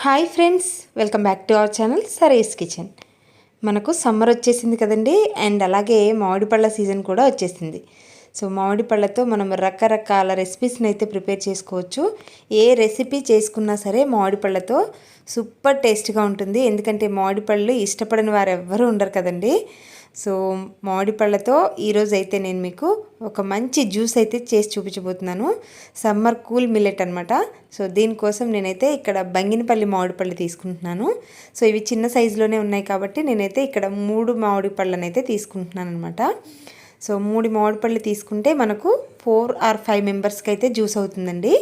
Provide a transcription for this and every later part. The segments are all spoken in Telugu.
Hi friends, welcome back to our channel Sare's kitchen. మనకు సమ్మర్ వచ్చేసింది కదండి, అండ్ అలాగే మామిడి పళ్ళ సీజన్ కూడా వచ్చేసింది. సో మామిడి పళ్ళతో మనం రకరకాల రెసిపీస్ని అయితే ప్రిపేర్ చేసుకోవచ్చు. ఏ రెసిపీ చేసుకున్నా సరే మామిడి పళ్ళతో సూపర్ టేస్ట్గా ఉంటుంది. ఎందుకంటే మామిడి పళ్ళు ఇష్టపడని వారు ఎవ్వరూ ఉండరు కదండి. సో మామిడి పళ్ళతో ఈరోజు అయితే నేను మీకు ఒక మంచి జ్యూస్ అయితే చేసి చూపించబోతున్నాను. సమ్మర్ కూల్ మిల్లెట్ అనమాట. సో దీనికోసం నేనైతే ఇక్కడ బంగినపల్లి మామిడి పళ్ళు తీసుకుంటున్నాను. సో ఇవి చిన్న సైజులోనే ఉన్నాయి కాబట్టి నేనైతే ఇక్కడ 3 మామిడి పళ్ళని అయితే తీసుకుంటున్నాను అనమాట. సో 3 మామిడి పళ్ళు తీసుకుంటే మనకు 4 or 5 మెంబర్స్కి అయితే జ్యూస్ అవుతుందండి.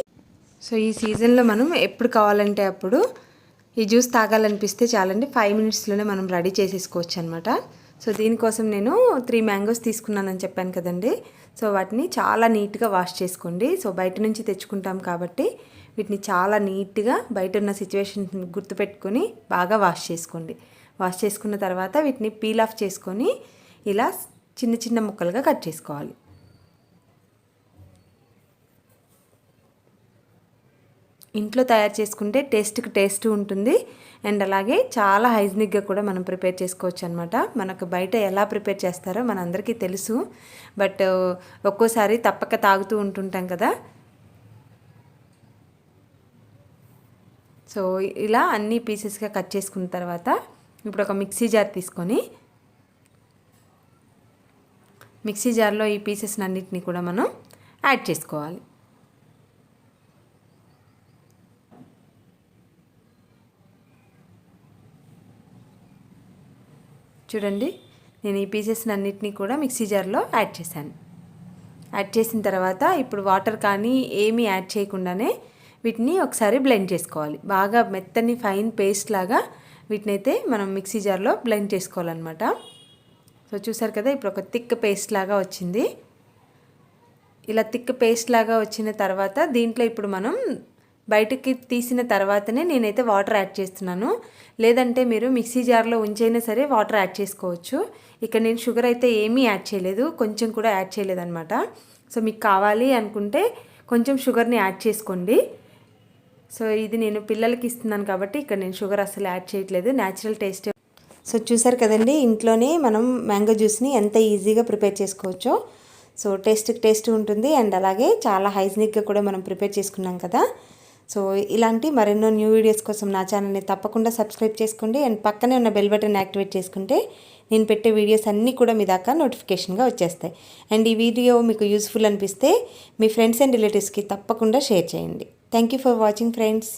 సో ఈ సీజన్లో మనం ఎప్పుడు కావాలంటే అప్పుడు ఈ జ్యూస్ తాగాలనిపిస్తే చాలండి, 5 మినిట్స్లోనే మనం రెడీ చేసేసుకోవచ్చు అనమాట. సో దీనికోసం నేను 3 మ్యాంగోస్ తీసుకున్నానని చెప్పాను కదండి. సో వాటిని చాలా నీట్గా వాష్ చేసుకోండి. సో బయట నుంచి తెచ్చుకుంటాం కాబట్టి వీటిని చాలా నీట్గా బయట ఉన్న సిచ్యువేషన్ గుర్తుపెట్టుకొని బాగా వాష్ చేసుకోండి. వాష్ చేసుకున్న తర్వాత వీటిని పీల్ ఆఫ్ చేసుకొని ఇలా చిన్న చిన్న ముక్కలుగా కట్ చేసుకోవాలి. ఇంట్లో తయారు చేసుకుంటే టేస్ట్కి టేస్ట్ ఉంటుంది, అండ్ అలాగే చాలా హైజీనిక్గా కూడా మనం ప్రిపేర్ చేసుకోవచ్చు అనమాట. మనకు బయట ఎలా ప్రిపేర్ చేస్తారో మనందరికీ తెలుసు, బట్ ఒక్కోసారి తప్పక తాగుతూ ఉంటుంటాం కదా. సో ఇలా అన్ని పీసెస్గా కట్ చేసుకున్న తర్వాత ఇప్పుడు ఒక మిక్సీ జార్ తీసుకొని మిక్సీ జార్లో ఈ పీసెస్ని అన్నిటిని కూడా మనం యాడ్ చేసుకోవాలి. చూడండి, నేను ఈ పీసెస్ని అన్నిటినీ కూడా మిక్సీ జార్లో యాడ్ చేశాను. యాడ్ చేసిన తర్వాత ఇప్పుడు వాటర్ కానీ ఏమీ యాడ్ చేయకుండానే వీటిని ఒకసారి బ్లెండ్ చేసుకోవాలి. బాగా మెత్తని ఫైన్ పేస్ట్ లాగా వీటిని అయితే మనం మిక్సీ జార్లో బ్లెండ్ చేసుకోవాలన్నమాట. సో చూసారు కదా, ఇప్పుడు ఒక థిక్ పేస్ట్ లాగా వచ్చింది. ఇలా థిక్ పేస్ట్ లాగా వచ్చిన తర్వాత దీంట్లో ఇప్పుడు మనం బయటకి తీసిన తర్వాతనే నేనైతే వాటర్ యాడ్ చేస్తున్నాను. లేదంటే మీరు మిక్సీ జార్లో ఉంచైనా సరే వాటర్ యాడ్ చేసుకోవచ్చు. ఇక్కడ నేను షుగర్ అయితే ఏమీ యాడ్ చేయలేదు, కొంచెం కూడా యాడ్ చేయలేదన్నమాట. సో మీకు కావాలి అనుకుంటే కొంచెం షుగర్ని యాడ్ చేసుకోండి. సో ఇది నేను పిల్లలకి ఇస్తున్నాను కాబట్టి ఇక్కడ నేను షుగర్ అసలు యాడ్ చేయట్లేదు, న్యాచురల్ టేస్ట్. సో చూసారు కదండి, ఇంట్లోనే మనం మ్యాంగో జ్యూస్ని ఎంత ఈజీగా ప్రిపేర్ చేసుకోవచ్చో. సో టేస్ట్ ఉంటుంది, అండ్ అలాగే చాలా హైజీనిక్గా కూడా మనం ప్రిపేర్ చేసుకున్నాం కదా. సో ఇలాంటి మరెన్నో న్యూ వీడియోస్ కోసం నా ఛానల్ని తప్పకుండా సబ్స్క్రైబ్ చేసుకోండి, అండ్ పక్కనే ఉన్న బెల్ బటన్ యాక్టివేట్ చేసుకుంటే నేను పెట్టే వీడియోస్ అన్నీ కూడా మీ దాకా నోటిఫికేషన్గా వచ్చేస్తాయి. అండ్ ఈ వీడియో మీకు యూస్ఫుల్ అనిపిస్తే మీ ఫ్రెండ్స్ అండ్ రిలేటివ్స్కి తప్పకుండా షేర్ చేయండి. Thank you for watching friends.